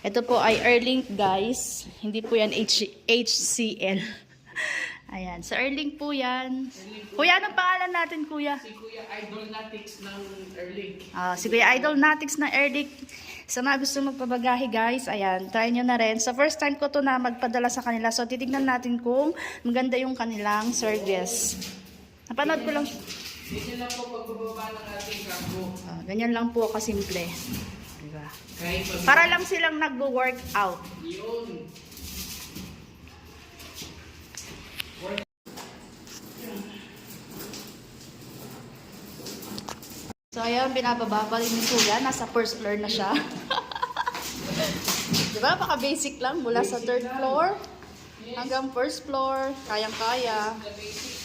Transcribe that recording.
Ito po ay Airlink guys. Hindi po yan HCL. Ayan, sa Airlink po yan. Kuya, anong pangalan natin kuya? Si Kuya Idol Natics ng Airlink. Si Kuya Idol Natics ng Airlink. Sa mga gusto magpabagahe guys, ayan, try nyo na rin. So first time ko to na magpadala sa kanila. So titignan natin kung maganda yung kanilang service. Napanood ko lang. Ganyan lang po pagbababa ng ating kampo. Ganyan lang po kasimple. Diba? Kahit Para lang silang nagbo-workout. yun. So ayan, binababa pa rin ni Kuya. Nasa first floor na siya. Diba? Baka basic lang. Mula sa third floor hanggang first floor. Kayang-kaya. The basic.